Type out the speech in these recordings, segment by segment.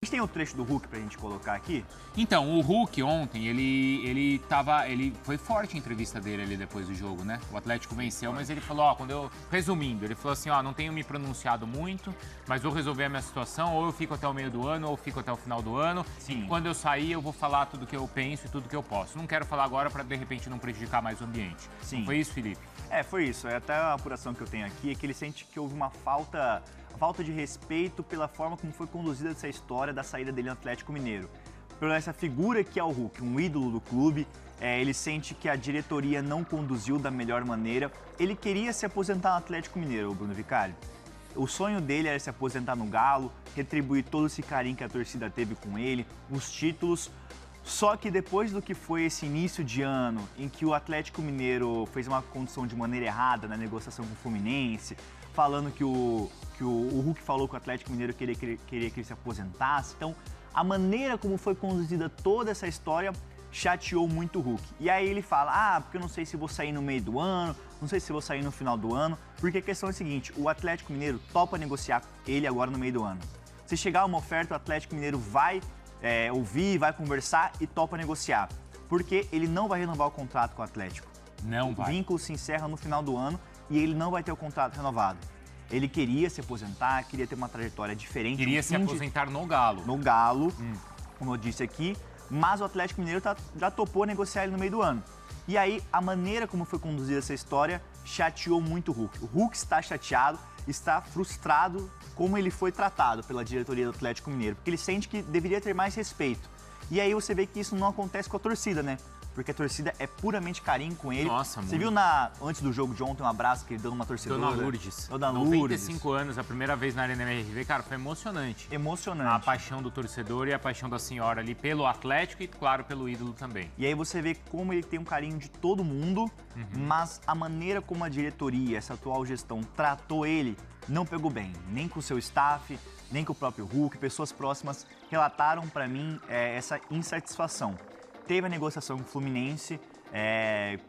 A gente tem o trecho do Hulk pra gente colocar aqui? Então, o Hulk ontem, ele foi forte a entrevista dele ali depois do jogo, né? O Atlético venceu, mas ele falou, resumindo, ele falou assim, não tenho me pronunciado muito, mas vou resolver a minha situação, ou eu fico até o meio do ano, ou eu fico até o final do ano. Sim. E quando eu sair, eu vou falar tudo que eu penso e tudo que eu posso. Não quero falar agora para de repente não prejudicar mais o ambiente. Sim. Não foi isso, Felipe? Foi isso. Até a apuração que eu tenho aqui é que ele sente que houve uma falta de respeito pela forma como foi conduzida essa história da saída dele no Atlético Mineiro. Por essa figura que é o Hulk, um ídolo do clube, ele sente que a diretoria não conduziu da melhor maneira. Ele queria se aposentar no Atlético Mineiro, o Bruno Vicari. O sonho dele era se aposentar no Galo, retribuir todo esse carinho que a torcida teve com ele, os títulos. Só que depois do que foi esse início de ano, em que o Atlético Mineiro fez uma condução de maneira errada na negociação com o Fluminense, falando que o Hulk falou que o Atlético Mineiro queria que ele se aposentasse. Então, a maneira como foi conduzida toda essa história chateou muito o Hulk. E aí ele fala, porque eu não sei se vou sair no meio do ano, não sei se vou sair no final do ano, porque a questão é a seguinte, o Atlético Mineiro topa negociar ele agora no meio do ano. Se chegar uma oferta, o Atlético Mineiro vai ouvir, vai conversar e topa negociar, porque ele não vai renovar o contrato com o Atlético. Não vai. O vínculo se encerra no final do ano e ele não vai ter o contrato renovado. Ele queria se aposentar, queria ter uma trajetória diferente. Queria se aposentar no Galo. No Galo, como eu disse aqui, mas o Atlético Mineiro já topou negociar ele no meio do ano. E aí, a maneira como foi conduzida essa história chateou muito o Hulk. O Hulk está chateado, está frustrado como ele foi tratado pela diretoria do Atlético Mineiro, porque ele sente que deveria ter mais respeito. E aí você vê que isso não acontece com a torcida, né? Porque a torcida é puramente carinho com ele. Nossa, você viu antes do jogo de ontem um abraço que ele deu numa torcedora? Dona Lourdes. Dona Lourdes. 95 anos, a primeira vez na Arena MRV, cara, foi emocionante. Emocionante. A paixão do torcedor e a paixão da senhora ali pelo Atlético e, claro, pelo ídolo também. E aí você vê como ele tem um carinho de todo mundo, mas a maneira como a diretoria, essa atual gestão, tratou ele, não pegou bem. Nem com o seu staff, nem com o próprio Hulk. Pessoas próximas relataram para mim essa insatisfação. Teve a negociação com o Fluminense,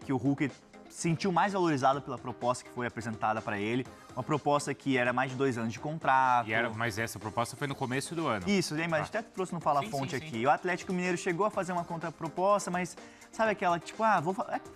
que o Hulk sentiu mais valorizado pela proposta que foi apresentada para ele. Uma proposta que era mais de 2 anos de contrato. Mas essa proposta foi no começo do ano. Isso, mas até trouxe no Fala Fonte aqui. O Atlético Mineiro chegou a fazer uma contraproposta, mas sabe aquela tipo,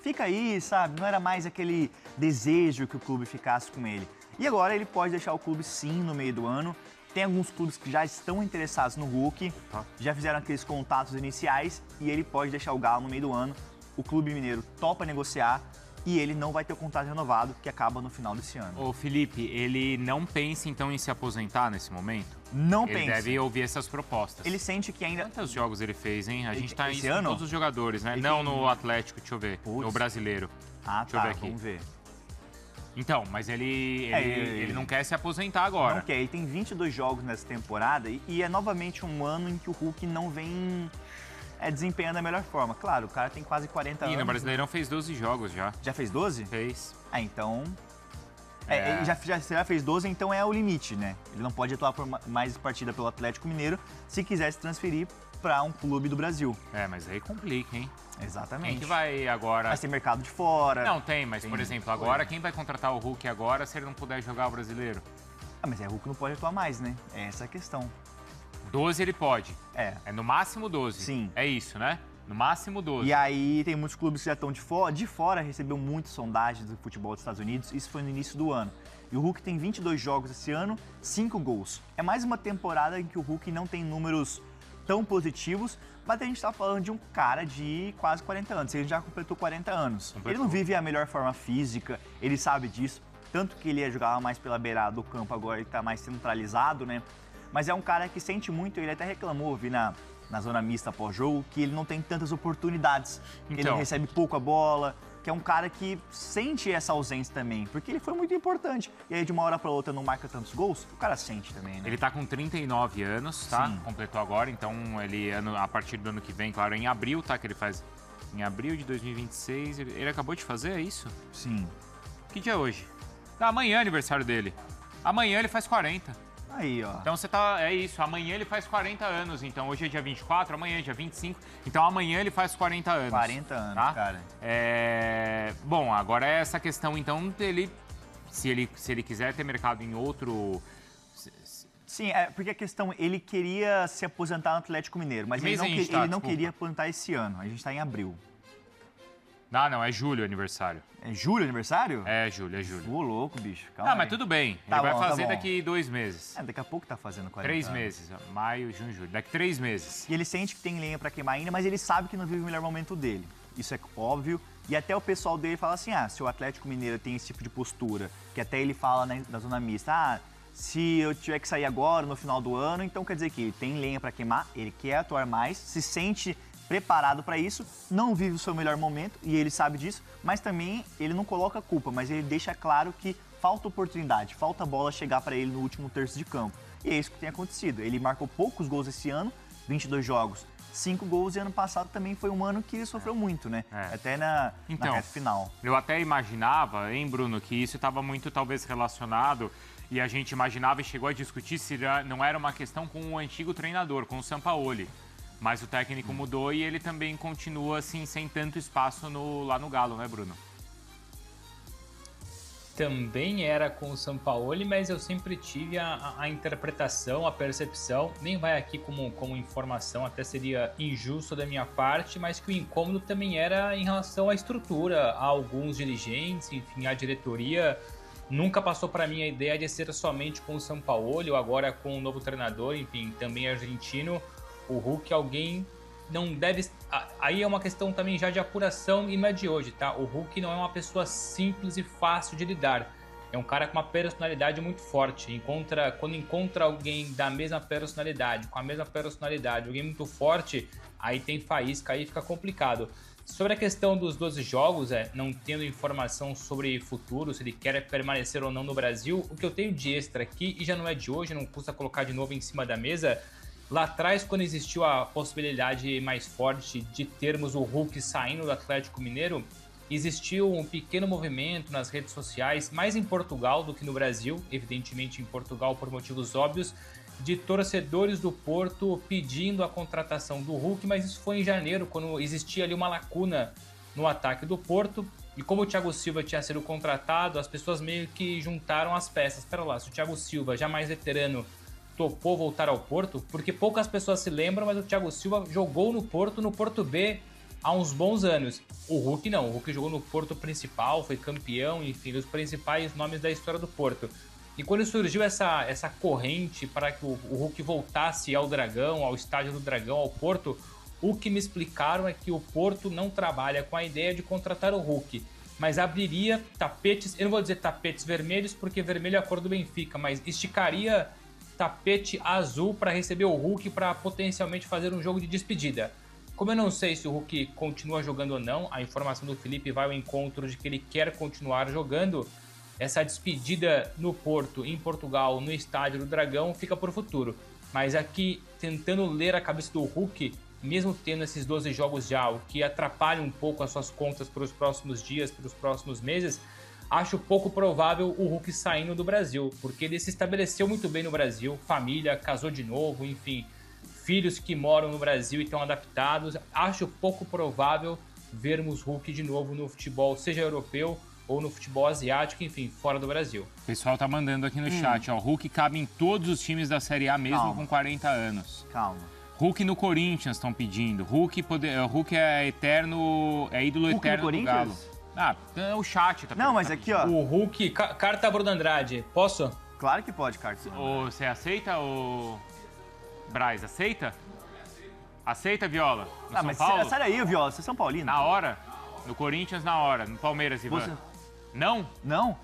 fica aí, sabe? Não era mais aquele desejo que o clube ficasse com ele. E agora ele pode deixar o clube sim no meio do ano. Tem alguns clubes que já estão interessados no Hulk, já fizeram aqueles contatos iniciais e ele pode deixar o Galo no meio do ano. O clube mineiro topa negociar e ele não vai ter o contrato renovado, que acaba no final desse ano. Ô Felipe, ele não pensa então em se aposentar nesse momento? Não pensa. Ele deve ouvir essas propostas. Ele sente que ainda... Quantos jogos ele fez, hein? A gente tá esse em ano? todos os jogadores, né? Não no Atlético, deixa eu ver. No brasileiro. Deixa eu ver aqui. Vamos ver. Então, mas ele não quer se aposentar agora. Não quer, ele tem 22 jogos nessa temporada e é novamente um ano em que o Hulk não vem desempenhando da melhor forma. Claro, o cara tem quase 40 anos. E no Brasileirão fez 12 jogos já. Já fez 12? Fez. Então... Ele já fez 12, então é o limite, né? Ele não pode atuar por mais partida pelo Atlético Mineiro se quiser se transferir para um clube do Brasil. Mas aí complica, hein? Exatamente. Quem que vai agora... Vai ter mercado de fora. Não, mas por exemplo, agora quem vai contratar o Hulk agora se ele não puder jogar o Brasileiro? Mas o Hulk não pode atuar mais, né? Essa é a questão. 12 ele pode. É no máximo 12. Sim. É isso, né? No máximo 12. E aí tem muitos clubes que já estão de fora. De fora recebeu muitas sondagens do futebol dos Estados Unidos. Isso foi no início do ano. E o Hulk tem 22 jogos esse ano, 5 gols. É mais uma temporada em que o Hulk não tem números tão positivos, mas a gente está falando de um cara de quase 40 anos. Ele já completou 40 anos. Ele não vive a melhor forma física, ele sabe disso. Tanto que ele ia jogar mais pela beirada do campo, agora ele está mais centralizado, né? Mas é um cara que sente muito, ele até reclamou, vi na zona mista pós-jogo, que ele não tem tantas oportunidades. Ele recebe pouco a bola, que é um cara que sente essa ausência também, porque ele foi muito importante. E aí de uma hora para outra não marca tantos gols, o cara sente também, né? Ele tá com 39 anos, tá? Sim. Completou agora, então ele, a partir do ano que vem, claro, em abril, tá? Que ele faz em abril de 2026, ele acabou de fazer, é isso? Sim. Que dia é hoje? Amanhã é aniversário dele. Amanhã ele faz 40. Aí, ó. Então é isso, amanhã ele faz 40 anos, então hoje é dia 24, amanhã é dia 25, então amanhã ele faz 40 anos. 40 anos, tá? cara. Bom, agora é essa questão então dele, se ele quiser ter mercado em outro... Sim, porque a questão, ele queria se aposentar no Atlético Mineiro, mas ele não queria aposentar esse ano. A gente está em abril. Não, é julho o aniversário. É julho o aniversário? É julho. Ô, louco, bicho. Calma aí. Mas tudo bem. Ele vai fazer daqui 2 meses. Daqui a pouco tá fazendo 40 3 meses. Maio, junho, julho. Daqui 3 meses. E ele sente que tem lenha pra queimar ainda, mas ele sabe que não vive o melhor momento dele. Isso é óbvio. E até o pessoal dele fala assim, se o Atlético Mineiro tem esse tipo de postura, que até ele fala na zona mista, se eu tiver que sair agora, no final do ano, então quer dizer que ele tem lenha pra queimar, ele quer atuar mais, se sente preparado para isso, não vive o seu melhor momento, e ele sabe disso, mas também ele não coloca culpa, mas ele deixa claro que falta oportunidade, falta bola chegar para ele no último terço de campo. E é isso que tem acontecido. Ele marcou poucos gols esse ano, 22 jogos, 5 gols, e ano passado também foi um ano que ele sofreu muito, né? Até na reta final. Eu até imaginava, hein, Bruno, que isso estava muito talvez relacionado, e a gente imaginava e chegou a discutir se não era uma questão com o antigo treinador, com o Sampaoli. Mas o técnico mudou e ele também continua assim, sem tanto espaço lá no Galo, né, Bruno? Também era com o Sampaoli, mas eu sempre tive a interpretação, a percepção, nem vai aqui como informação, até seria injusto da minha parte, mas que o incômodo também era em relação à estrutura, a alguns dirigentes, enfim, a diretoria. Nunca passou para mim a ideia de ser somente com o Sampaoli ou agora com o novo treinador, enfim, também argentino. O Hulk, alguém não deve... Aí é uma questão também já de apuração e não é de hoje, tá? O Hulk não é uma pessoa simples e fácil de lidar. É um cara com uma personalidade muito forte. Quando encontra alguém da mesma personalidade, com a mesma personalidade, alguém muito forte, aí tem faísca, aí fica complicado. Sobre a questão dos 12 jogos, não tendo informação sobre futuro, se ele quer permanecer ou não no Brasil, o que eu tenho de extra aqui, e já não é de hoje, não custa colocar de novo em cima da mesa... Lá atrás, quando existiu a possibilidade mais forte de termos o Hulk saindo do Atlético Mineiro, existiu um pequeno movimento nas redes sociais, mais em Portugal do que no Brasil, evidentemente em Portugal por motivos óbvios, de torcedores do Porto pedindo a contratação do Hulk, mas isso foi em janeiro, quando existia ali uma lacuna no ataque do Porto, e como o Thiago Silva tinha sido contratado, as pessoas meio que juntaram as peças. Espera lá, se o Thiago Silva, já mais veterano, topou voltar ao Porto, porque poucas pessoas se lembram, mas o Thiago Silva jogou no Porto B, há uns bons anos. O Hulk não, o Hulk jogou no Porto principal, foi campeão, enfim, dos principais nomes da história do Porto. E quando surgiu essa corrente para que o Hulk voltasse ao Dragão, ao estádio do Dragão, ao Porto, o que me explicaram é que o Porto não trabalha com a ideia de contratar o Hulk, mas abriria tapetes, eu não vou dizer tapetes vermelhos, porque vermelho é a cor do Benfica, mas esticaria tapete azul para receber o Hulk para potencialmente fazer um jogo de despedida. Como eu não sei se o Hulk continua jogando ou não, a informação do Felipe vai ao encontro de que ele quer continuar jogando, essa despedida no Porto, em Portugal, no estádio do Dragão, fica por futuro. Mas aqui, tentando ler a cabeça do Hulk, mesmo tendo esses 12 jogos já, o que atrapalha um pouco as suas contas para os próximos dias, para os próximos meses, acho pouco provável o Hulk saindo do Brasil, porque ele se estabeleceu muito bem no Brasil, família, casou de novo, enfim, filhos que moram no Brasil e estão adaptados. Acho pouco provável vermos Hulk de novo no futebol, seja europeu ou no futebol asiático, enfim, fora do Brasil. O pessoal tá mandando aqui no chat, ó, Hulk cabe em todos os times da Série A mesmo com 40 anos. Calma. Hulk no Corinthians estão pedindo. Hulk é eterno, é ídolo Hulk eterno no do Galo. Corinthians? O chat tá Não, mas aqui, ó. O Hulk, carta Bruno Andrade, posso? Claro que pode, Carlos. Você aceita, o Braz, aceita? Aceita, Viola? No São mas Paulo? sai daí, Viola, você é São Paulino. Na hora? No Corinthians, na hora. No Palmeiras, Ivan. Não? Não?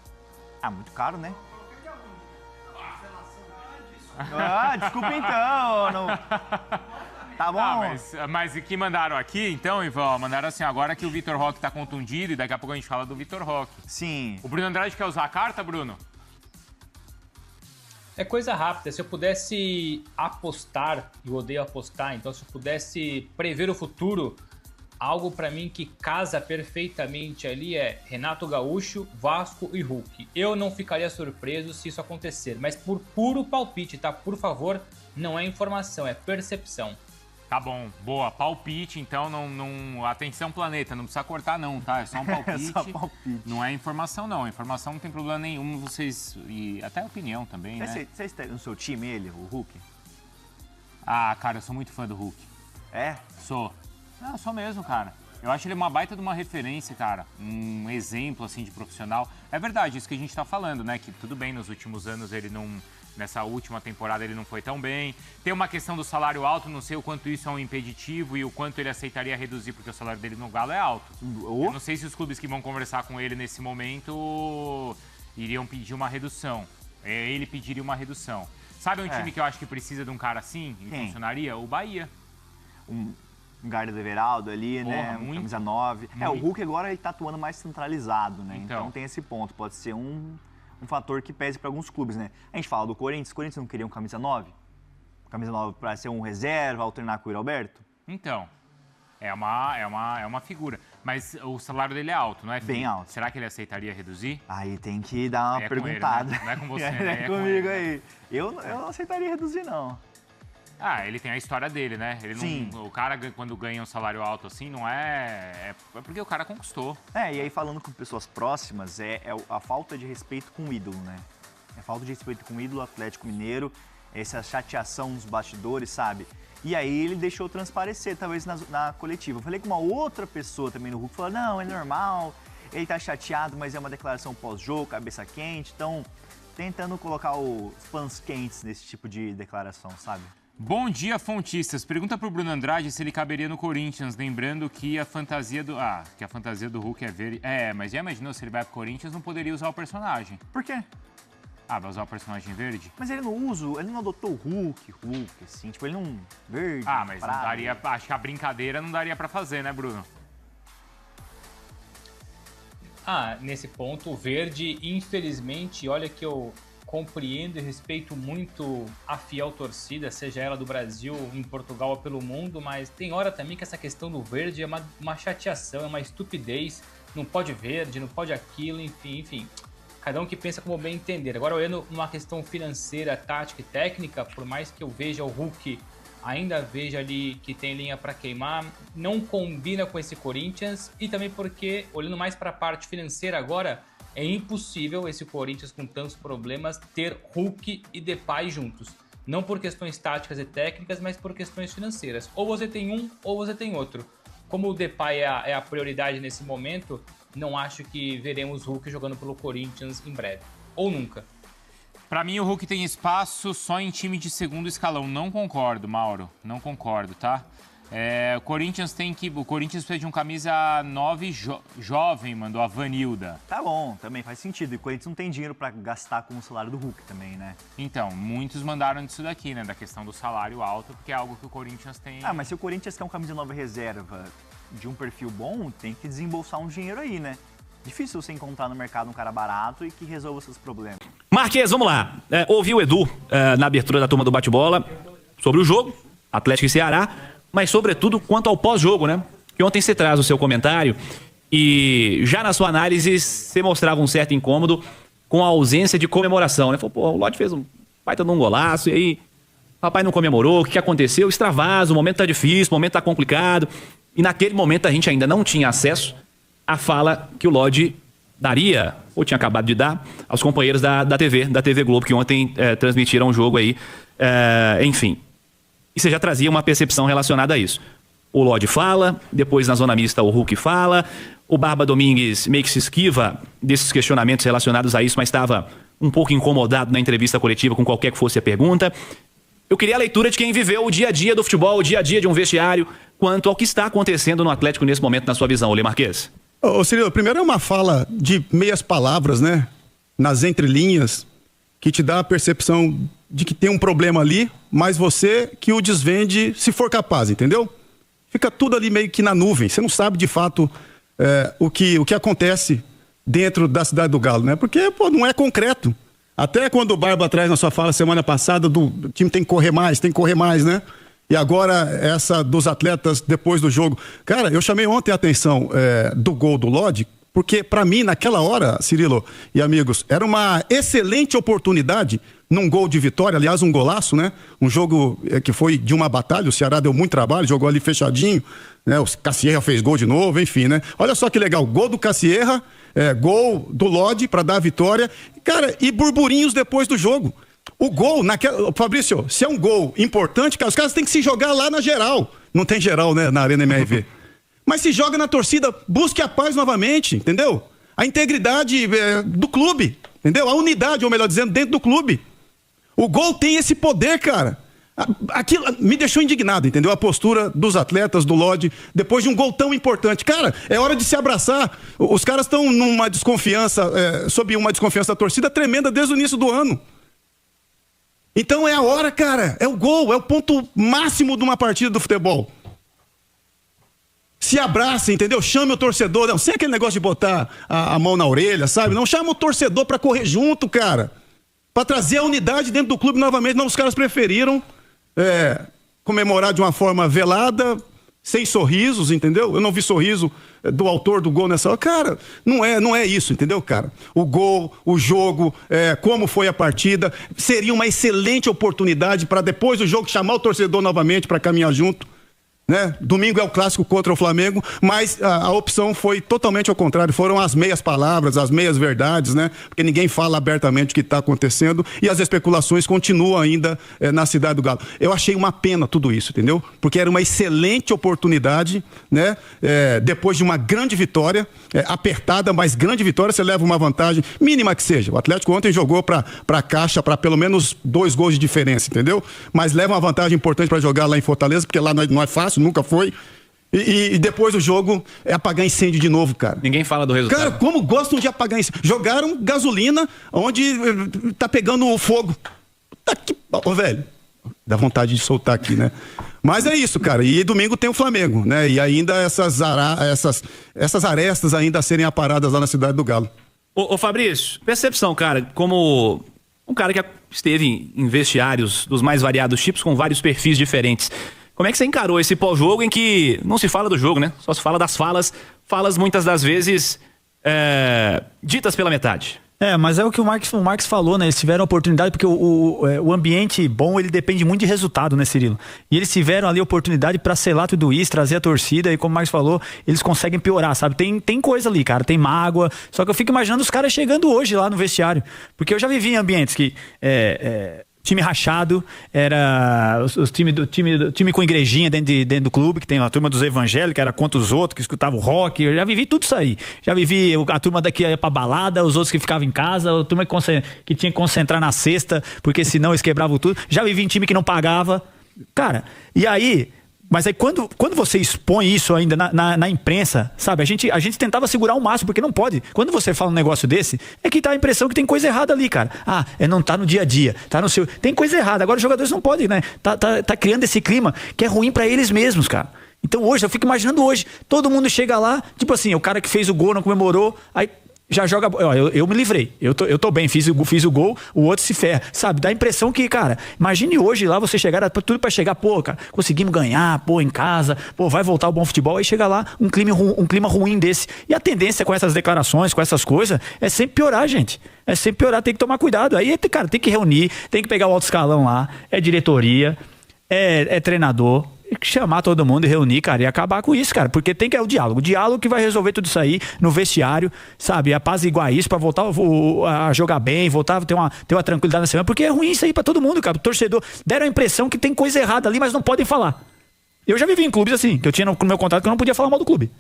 Muito caro, né? Desculpa então. Não... Tá bom. Mas e que mandaram aqui, então, Ivan? Mandaram assim, agora que o Vitor Roque tá contundido e daqui a pouco a gente fala do Vitor Roque. Sim. O Bruno Andrade quer usar a carta, Bruno? É coisa rápida. Se eu pudesse apostar, eu odeio apostar, então se eu pudesse prever o futuro, algo pra mim que casa perfeitamente ali é Renato Gaúcho, Vasco e Hulk. Eu não ficaria surpreso se isso acontecer, mas por puro palpite, tá? Por favor, não é informação, é percepção. Tá bom, boa. Palpite, então, não... Atenção, planeta, não precisa cortar não, tá? É só um palpite. É só palpite. Não é informação, não. Informação não tem problema nenhum, vocês... E até opinião também, né? Vocês têm no seu time ele, o Hulk? Ah, cara, eu sou muito fã do Hulk. É? Sou. Não, sou mesmo, cara. Eu acho ele uma baita de uma referência, cara. Um exemplo, assim, de profissional. É verdade, isso que a gente tá falando, né? Que tudo bem, nos últimos anos ele não... Nessa última temporada ele não foi tão bem. Tem uma questão do salário alto, não sei o quanto isso é um impeditivo e o quanto ele aceitaria reduzir, porque o salário dele no Galo é alto. Eu não sei se os clubes que vão conversar com ele nesse momento iriam pedir uma redução. Ele pediria uma redução. Sabe um time que eu acho que precisa de um cara assim e funcionaria? O Bahia. Um Garda do Everaldo ali, né? Muito. Camisa 9. O Hulk agora ele tá atuando mais centralizado, né? Então tem esse ponto. Pode ser um fator que pese para alguns clubes, né? A gente fala do Corinthians. O Corinthians não queria um camisa 9? Camisa 9 para ser um reserva, alternar com o Alberto? Então, é uma figura. Mas o salário dele é alto, não é? Bem alto. Será que ele aceitaria reduzir? Aí tem que dar uma perguntada. Ele, né? Não é com você, né? É comigo aí. Eu não aceitaria reduzir, não. Ah, ele tem a história dele, né? Ele Sim. Não, o cara, quando ganha um salário alto assim, não é porque o cara conquistou. E aí falando com pessoas próximas, é a falta de respeito com o ídolo, né? É a falta de respeito com o ídolo Atlético Mineiro, essa chateação nos bastidores, sabe? E aí ele deixou transparecer, talvez, na coletiva. Eu falei com uma outra pessoa também no Hulk, falou, não, é normal, ele tá chateado, mas é uma declaração pós-jogo, cabeça quente, então tentando colocar os fãs quentes nesse tipo de declaração, sabe? Bom dia, fontistas. Pergunta pro Bruno Andrade se ele caberia no Corinthians, lembrando que a fantasia do Hulk é verde. Mas já imaginou se ele vai pro Corinthians, não poderia usar o personagem. Por quê? Vai usar o personagem verde? Mas ele não adotou o Hulk, assim, tipo, ele não... Verde, mas não daria... Acho que a brincadeira não daria pra fazer, né, Bruno? Nesse ponto, o verde, infelizmente, olha que eu compreendo e respeito muito a fiel torcida, seja ela do Brasil, em Portugal ou pelo mundo, mas tem hora também que essa questão do verde é uma chateação, é uma estupidez, não pode verde, não pode aquilo, enfim, cada um que pensa como bem entender. Agora, olhando uma questão financeira, tática e técnica, por mais que eu veja o Hulk, ainda veja ali que tem linha para queimar, não combina com esse Corinthians, e também porque, olhando mais para a parte financeira agora, é impossível esse Corinthians com tantos problemas ter Hulk e Depay juntos. Não por questões táticas e técnicas, mas por questões financeiras. Ou você tem um, ou você tem outro. Como o Depay é a prioridade nesse momento, não acho que veremos Hulk jogando pelo Corinthians em breve. Ou nunca. Pra mim, o Hulk tem espaço só em time de segundo escalão. Não concordo, Mauro. Não concordo, tá? O Corinthians precisa de um camisa 9 jovem, mandou a Vanilda. Tá bom, também faz sentido. E o Corinthians não tem dinheiro pra gastar com o salário do Hulk também, né? Então, muitos mandaram disso daqui, né? Da questão do salário alto, porque é algo que o Corinthians tem... Mas se o Corinthians quer um camisa 9 reserva de um perfil bom, tem que desembolsar um dinheiro aí, né? Difícil você encontrar no mercado um cara barato e que resolva seus problemas. Marquês, vamos lá. Ouvi o Edu na abertura da turma do bate-bola sobre o jogo, Atlético e Ceará, mas sobretudo quanto ao pós-jogo, né? Que ontem você traz o seu comentário e já na sua análise você mostrava um certo incômodo com a ausência de comemoração, né? Falou, o Lodi fez um baita de um golaço e aí o rapaz não comemorou, o que aconteceu? Extravasa, o momento tá difícil, o momento tá complicado. E naquele momento a gente ainda não tinha acesso à fala que o Lodi daria, ou tinha acabado de dar, aos companheiros da TV Globo, que ontem transmitiram o jogo aí, enfim. E você já trazia uma percepção relacionada a isso. O Lodi fala, depois na zona mista o Hulk fala, o Barba Domingues meio que se esquiva desses questionamentos relacionados a isso, mas estava um pouco incomodado na entrevista coletiva com qualquer que fosse a pergunta. Eu queria a leitura de quem viveu o dia a dia do futebol, o dia a dia de um vestiário, quanto ao que está acontecendo no Atlético nesse momento, na sua visão, Lê Marquês. Cirilo, primeiro é uma fala de meias palavras, né? Nas entrelinhas, que te dá a percepção de que tem um problema ali, mas você que o desvende se for capaz, entendeu? Fica tudo ali meio que na nuvem. Você não sabe de fato o que acontece dentro da cidade do Galo, né? Porque, não é concreto. Até quando o Barba traz na sua fala semana passada do time tem que correr mais, né? E agora essa dos atletas depois do jogo. Cara, eu chamei ontem a atenção do gol do Lodi, porque para mim, naquela hora, Cirilo e amigos, era uma excelente oportunidade num gol de vitória, aliás, um golaço, né? Um jogo que foi de uma batalha, o Ceará deu muito trabalho, jogou ali fechadinho, né? O Cassierra fez gol de novo, enfim, né? Olha só que legal, gol do Cassierra, gol do Lodi para dar a vitória, cara, e burburinhos depois do jogo. O gol, Fabrício, se é um gol importante, cara, os caras têm que se jogar lá na geral. Não tem geral, né, na Arena MRV. Mas se joga na torcida, busque a paz novamente, entendeu? A integridade do clube, entendeu? A unidade, ou melhor dizendo, dentro do clube. O gol tem esse poder, cara. Aquilo me deixou indignado, entendeu? A postura dos atletas, do Lodi, depois de um gol tão importante. Cara, é hora de se abraçar. Os caras estão numa desconfiança, sob uma desconfiança da torcida tremenda desde o início do ano. Então é a hora, cara. É o gol, é o ponto máximo de uma partida do futebol. Se abraça, entendeu? Chame o torcedor. Não, sem aquele negócio de botar a mão na orelha, sabe? Não, chama o torcedor pra correr junto, cara. Pra trazer a unidade dentro do clube novamente. Não, os caras preferiram comemorar de uma forma velada, sem sorrisos, entendeu? Eu não vi sorriso do autor do gol nessa hora. Cara, não é isso, entendeu, cara? O gol, o jogo, como foi a partida, seria uma excelente oportunidade para depois do jogo chamar o torcedor novamente para caminhar junto. Né? Domingo é o clássico contra o Flamengo, mas a opção foi totalmente ao contrário, foram as meias palavras, as meias verdades, né? Porque ninguém fala abertamente o que está acontecendo e as especulações continuam ainda na cidade do Galo. Eu achei uma pena tudo isso, entendeu? Porque era uma excelente oportunidade, né? Depois de uma grande vitória, apertada, mas grande vitória, você leva uma vantagem mínima que seja. O Atlético ontem jogou para a caixa para pelo menos 2 gols de diferença, entendeu? Mas leva uma vantagem importante para jogar lá em Fortaleza, porque lá não é fácil, nunca foi. E depois do jogo é apagar incêndio de novo, cara. Ninguém fala do resultado. Cara, como gostam de apagar incêndio. Jogaram gasolina onde tá pegando o fogo. Tá aqui, velho. Dá vontade de soltar aqui, né? Mas é isso, cara. E domingo tem o Flamengo, né? E ainda essas arestas ainda a serem aparadas lá na cidade do Galo. Ô Fabrício, percepção, cara, como um cara que esteve em vestiários dos mais variados tipos, com vários perfis diferentes. Como é que você encarou esse pós-jogo em que não se fala do jogo, né? Só se fala das falas muitas das vezes ditas pela metade. Mas é o que o Marques falou, né? Eles tiveram a oportunidade, porque o ambiente bom, ele depende muito de resultado, né, Cirilo? E eles tiveram ali a oportunidade pra selar tudo isso, trazer a torcida, e como o Marques falou, eles conseguem piorar, sabe? Tem coisa ali, cara, tem mágoa, só que eu fico imaginando os caras chegando hoje lá no vestiário, porque eu já vivi em ambientes que time rachado, era o time com igrejinha dentro do clube, que tem a turma dos evangélicos, que era contra os outros, que escutava o rock. Eu já vivi tudo isso aí. Já vivi a turma daqui ia pra balada, os outros que ficavam em casa, a turma que tinha que concentrar na cesta, porque senão eles quebravam tudo. Já vivi em time que não pagava. Cara, e aí... Mas aí quando você expõe isso ainda na imprensa, sabe? A gente tentava segurar o máximo, porque não pode. Quando você fala um negócio desse, é que dá a impressão que tem coisa errada ali, cara. Não tá no dia a dia, tá no seu... Tem coisa errada. Agora os jogadores não podem, né? Tá criando esse clima que é ruim pra eles mesmos, cara. Então hoje, eu fico imaginando hoje, todo mundo chega lá, tipo assim, o cara que fez o gol não comemorou, aí... Já joga... Eu me livrei. Eu tô bem, fiz o gol, o outro se ferra. Sabe? Dá a impressão que, cara, imagine hoje lá você chegar, tudo pra chegar, pô, cara, conseguimos ganhar, pô, em casa, pô, vai voltar o bom futebol, aí chega lá um clima ruim desse. E a tendência com essas declarações, com essas coisas, é sempre piorar, gente. É sempre piorar, tem que tomar cuidado. Aí, cara, tem que reunir, tem que pegar o alto escalão lá, diretoria, treinador. Chamar todo mundo e reunir, cara, e acabar com isso, cara, porque tem que o diálogo que vai resolver tudo isso aí no vestiário, sabe, apaziguar isso pra voltar a jogar bem, voltar a ter uma tranquilidade na semana, porque é ruim isso aí pra todo mundo, cara. O torcedor deram a impressão que tem coisa errada ali, mas não podem falar. Eu já vivi em clubes assim, que eu tinha no meu contrato que eu não podia falar mal do clube.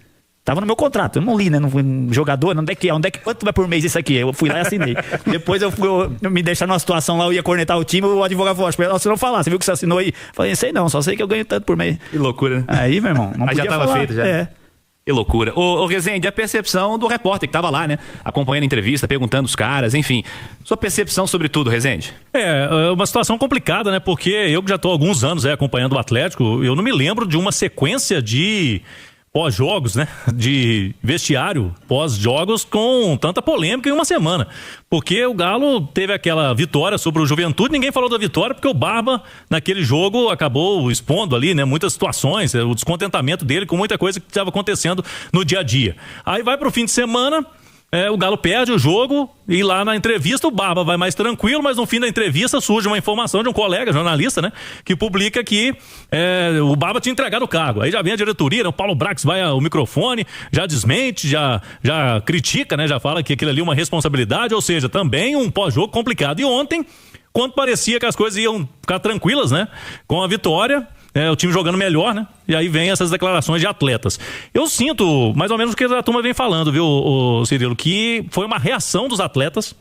Tava no meu contrato, eu não li, né? Não fui um jogador, quanto vai por mês isso aqui? Eu fui lá e assinei. Depois eu me deixar numa situação lá, eu ia cornetar o time, o advogado falou, você não falar, você viu que você assinou aí? Falei, sei não, só sei que eu ganho tanto por mês. Que loucura, né? Aí, meu irmão, não podia já tava falar. Feito, já. Que loucura. Ô Rezende, a percepção do repórter que tava lá, né? Acompanhando a entrevista, perguntando os caras, enfim. Sua percepção sobre tudo, Rezende? É uma situação complicada, né? Porque eu que já tô há alguns anos acompanhando o Atlético, eu não me lembro de uma sequência de pós-jogos, né? De vestiário pós-jogos com tanta polêmica em uma semana. Porque o Galo teve aquela vitória sobre o Juventude, ninguém falou da vitória porque o Barba, naquele jogo, acabou expondo ali, né? Muitas situações, o descontentamento dele com muita coisa que estava acontecendo no dia a dia. Aí vai pro fim de semana, o Galo perde o jogo e lá na entrevista o Barba vai mais tranquilo, mas no fim da entrevista surge uma informação de um colega jornalista, né, que publica que o Barba tinha entregado o cargo. Aí já vem a diretoria, né, o Paulo Brax vai ao microfone, já desmente, já critica, né, já fala que aquilo ali é uma responsabilidade, ou seja, também um pós-jogo complicado. E ontem, quando parecia que as coisas iam ficar tranquilas, né, com a vitória, o time jogando melhor, né? E aí vem essas declarações de atletas. Eu sinto, mais ou menos o que a turma vem falando, viu, Cirilo, que foi uma reação dos atletas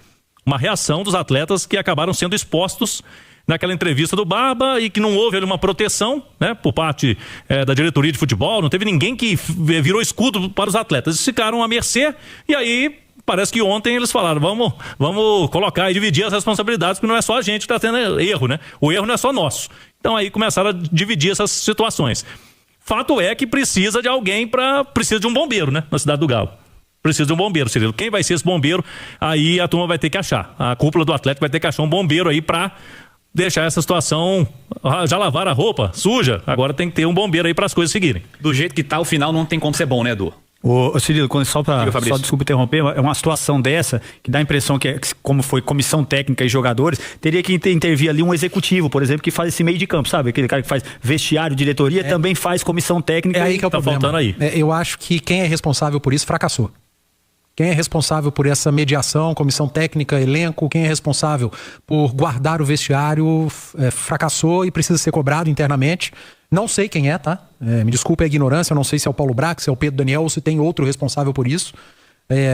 que acabaram sendo expostos naquela entrevista do Barba e que não houve ali uma proteção, né, por parte da diretoria de futebol, não teve ninguém que virou escudo para os atletas. Eles ficaram à mercê e aí parece que ontem eles falaram, vamos colocar e dividir as responsabilidades, porque não é só a gente que está tendo erro, né? O erro não é só nosso. Então aí começaram a dividir essas situações. Fato é que precisa de alguém precisa de um bombeiro, né? Na cidade do Galo. Precisa de um bombeiro, Cirilo. Quem vai ser esse bombeiro? Aí a turma vai ter que achar. A cúpula do Atlético vai ter que achar um bombeiro aí para deixar essa situação, já lavar a roupa suja. Agora tem que ter um bombeiro aí para as coisas seguirem. Do jeito que tá, o final não tem como ser bom, né, Edu? Cirilo, só desculpa interromper, é uma situação dessa que dá a impressão que, como foi comissão técnica e jogadores, teria que intervir ali um executivo, por exemplo, que faz esse meio de campo, sabe? Aquele cara que faz vestiário, diretoria, também faz comissão técnica. É aí que é o problema. Faltando aí. Eu acho que quem é responsável por isso fracassou. Quem é responsável por essa mediação, comissão técnica, elenco, quem é responsável por guardar o vestiário fracassou e precisa ser cobrado internamente. Não sei quem é, tá? Me desculpe a ignorância, eu não sei se é o Paulo Brax, se é o Pedro Daniel ou se tem outro responsável por isso,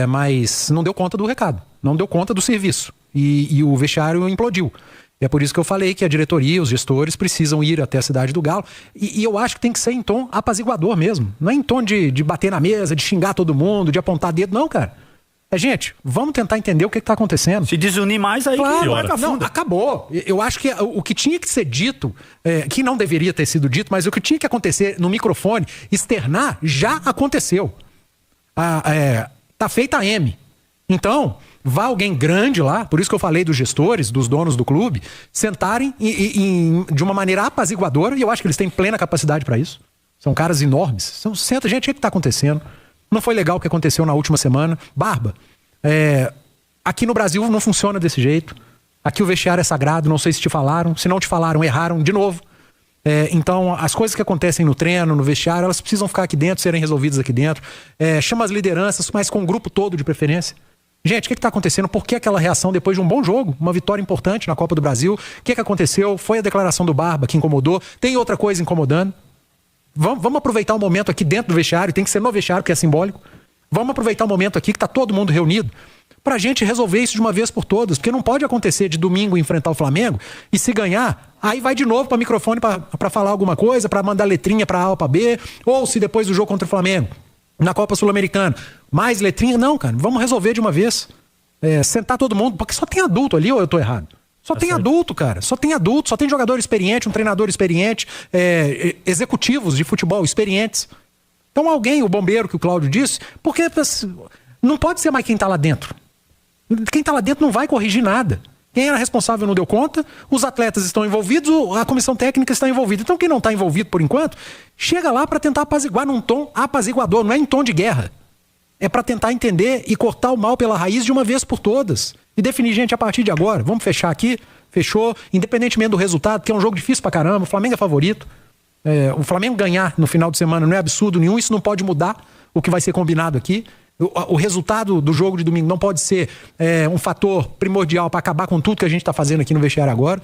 mas não deu conta do recado, não deu conta do serviço e o vestiário implodiu. E é por isso que eu falei que a diretoria, os gestores precisam ir até a cidade do Galo e eu acho que tem que ser em tom apaziguador mesmo, não é em tom de bater na mesa, de xingar todo mundo, de apontar dedo, não, cara. Gente, vamos tentar entender o que está acontecendo. Se desunir mais, aí claro, não, acabou. Eu acho que o que tinha que ser dito, que não deveria ter sido dito, mas o que tinha que acontecer no microfone, externar, já aconteceu. Tá feita a M. Então, vá alguém grande lá, por isso que eu falei dos gestores, dos donos do clube, sentarem de uma maneira apaziguadora, e eu acho que eles têm plena capacidade para isso. São caras enormes. Então, senta, gente, o que está acontecendo? Não foi legal o que aconteceu na última semana. Barba, aqui no Brasil não funciona desse jeito. Aqui o vestiário é sagrado, não sei se te falaram. Se não te falaram, erraram de novo. Então, as coisas que acontecem no treino, no vestiário, elas precisam ficar aqui dentro, serem resolvidas aqui dentro. Chama as lideranças, mas com o grupo todo de preferência. Gente, o que está acontecendo? Por que aquela reação depois de um bom jogo? Uma vitória importante na Copa do Brasil. O que aconteceu? Foi a declaração do Barba que incomodou. Tem outra coisa incomodando. Vamos aproveitar o momento aqui dentro do vestiário, tem que ser no vestiário, que é simbólico. Vamos aproveitar o momento aqui que está todo mundo reunido pra gente resolver isso de uma vez por todas, porque não pode acontecer de domingo enfrentar o Flamengo e se ganhar, aí vai de novo para microfone para falar alguma coisa, para mandar letrinha para A ou para B, ou se depois do jogo contra o Flamengo, na Copa Sul-Americana, mais letrinha, não, cara, vamos resolver de uma vez. Sentar todo mundo, porque só tem adulto ali ou eu tô errado? Só tem adulto, cara. Só tem adulto, só tem jogador experiente, um treinador experiente, executivos de futebol experientes. Então alguém, o bombeiro que o Cláudio disse, porque não pode ser mais quem tá lá dentro. Quem tá lá dentro não vai corrigir nada. Quem era responsável não deu conta, os atletas estão envolvidos, a comissão técnica está envolvida. Então quem não está envolvido por enquanto, chega lá para tentar apaziguar num tom apaziguador, não é em tom de guerra. É para tentar entender e cortar o mal pela raiz de uma vez por todas. E definir, gente, a partir de agora, vamos fechar aqui, fechou, independentemente do resultado, que é um jogo difícil pra caramba, o Flamengo é favorito. O Flamengo ganhar no final de semana não é absurdo nenhum, isso não pode mudar o que vai ser combinado aqui. O resultado do jogo de domingo não pode ser um fator primordial para acabar com tudo que a gente tá fazendo aqui no vestiário agora.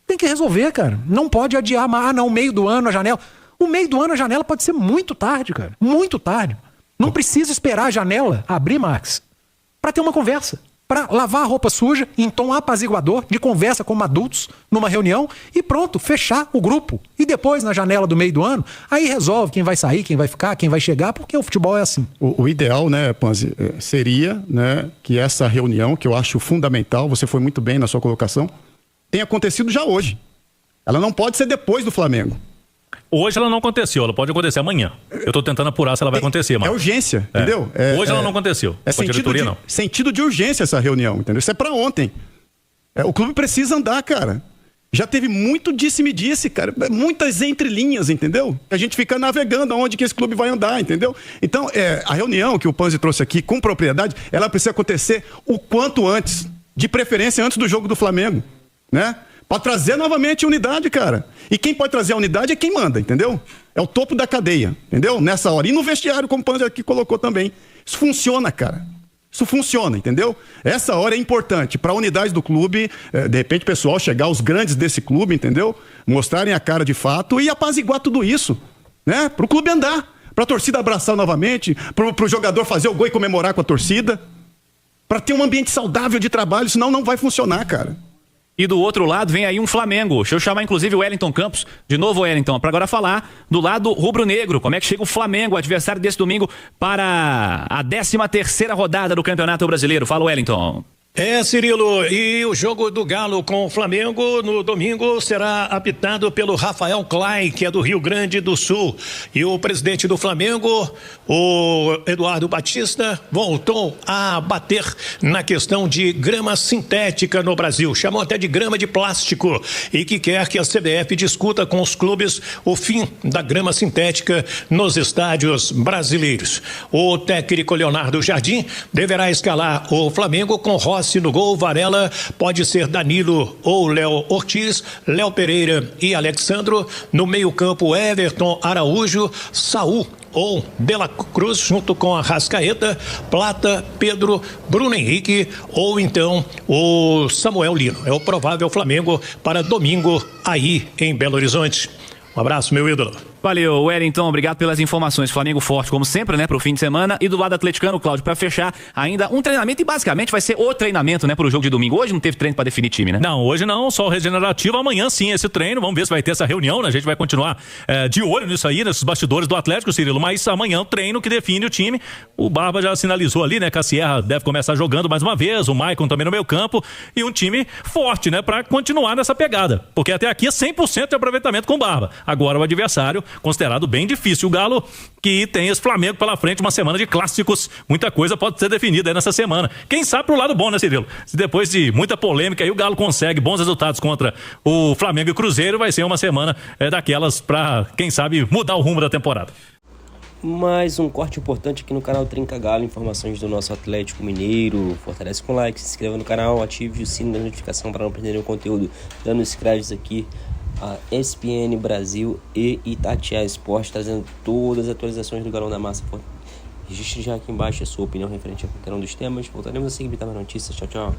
Tem que resolver, cara. Não pode adiar, não, meio do ano, a janela. O meio do ano, a janela pode ser muito tarde, cara. Muito tarde. Não precisa esperar a janela abrir, Max, para ter uma conversa. Para lavar a roupa suja em tom apaziguador, de conversa como adultos, numa reunião, e pronto, fechar o grupo. E depois, na janela do meio do ano, aí resolve quem vai sair, quem vai ficar, quem vai chegar, porque o futebol é assim. O ideal, né, Panzi, seria, né, que essa reunião, que eu acho fundamental, você foi muito bem na sua colocação, tenha acontecido já hoje. Ela não pode ser depois do Flamengo. Hoje ela não aconteceu, ela pode acontecer amanhã. Eu tô tentando apurar se ela vai acontecer, mano. É urgência, entendeu? Hoje ela não aconteceu. É sentido de urgência essa reunião, entendeu? Isso é pra ontem. O clube precisa andar, cara. Já teve muito disse-me-disse, cara. Muitas entrelinhas, entendeu? A gente fica navegando aonde que esse clube vai andar, entendeu? Então, a reunião que o Panzi trouxe aqui com propriedade, ela precisa acontecer o quanto antes. De preferência antes do jogo do Flamengo, né? Para trazer novamente a unidade, cara. E quem pode trazer a unidade é quem manda, entendeu? É o topo da cadeia, entendeu? Nessa hora. E no vestiário, como o Panzi aqui colocou também. Isso funciona, cara. Isso funciona, entendeu? Essa hora é importante para a unidade do clube, de repente o pessoal chegar, os grandes desse clube, entendeu? Mostrarem a cara de fato e apaziguar tudo isso, né? Para o clube andar, para a torcida abraçar novamente, para o jogador fazer o gol e comemorar com a torcida. Para ter um ambiente saudável de trabalho, senão não vai funcionar, cara. E do outro lado vem aí um Flamengo. Deixa eu chamar inclusive o Wellington Campos, de novo Wellington, para agora falar do lado rubro-negro. Como é que chega o Flamengo, adversário desse domingo, para a 13ª rodada do Campeonato Brasileiro? Fala, Wellington. Cirilo, e o jogo do Galo com o Flamengo no domingo será apitado pelo Rafael Klein, que é do Rio Grande do Sul. E o presidente do Flamengo, o Eduardo Batista, voltou a bater na questão de grama sintética no Brasil. Chamou até de grama de plástico e que quer que a CBF discuta com os clubes o fim da grama sintética nos estádios brasileiros. O técnico Leonardo Jardim deverá escalar o Flamengo com Rossi no gol, Varela, pode ser Danilo ou Léo Ortiz, Léo Pereira e Alexandro. No meio-campo, Everton, Araújo, Saul ou De La Cruz, junto com a Arrascaeta, Plata, Pedro, Bruno Henrique ou então o Samuel Lino. É o provável Flamengo para domingo aí em Belo Horizonte. Um abraço, meu ídolo. Valeu, Wellington, obrigado pelas informações. Flamengo forte, como sempre, né, pro fim de semana. E do lado atleticano, Cláudio, pra fechar, ainda um treinamento e basicamente vai ser o treinamento, né, pro jogo de domingo. Hoje não teve treino pra definir time, né? Não, hoje não, só o regenerativo. Amanhã sim, esse treino. Vamos ver se vai ter essa reunião, né? A gente vai continuar de olho nisso aí, nesses bastidores do Atlético, Cirilo. Mas amanhã o treino que define o time. O Barba já sinalizou ali, né, que a Sierra deve começar jogando mais uma vez, o Maicon também no meio campo. E um time forte, né, pra continuar nessa pegada. Porque até aqui é 100% de aproveitamento com o Barba. Agora o adversário considerado bem difícil. O Galo que tem esse Flamengo pela frente, uma semana de clássicos. Muita coisa pode ser definida aí nessa semana. Quem sabe pro lado bom, né, Cirilo? Se depois de muita polêmica aí o Galo consegue bons resultados contra o Flamengo e o Cruzeiro, vai ser uma semana daquelas pra, quem sabe, mudar o rumo da temporada. Mais um corte importante aqui no canal Trinca Galo, informações do nosso Atlético Mineiro. Fortalece com like, se inscreva no canal, ative o sino da notificação para não perder nenhum conteúdo. Dando os créditos aqui a ESPN Brasil e Itatiaia Esporte, trazendo todas as atualizações do Galão da Massa. Registre já aqui embaixo a sua opinião referente a qualquer um dos temas. Voltaremos a seguir mais notícias. Tchau, tchau.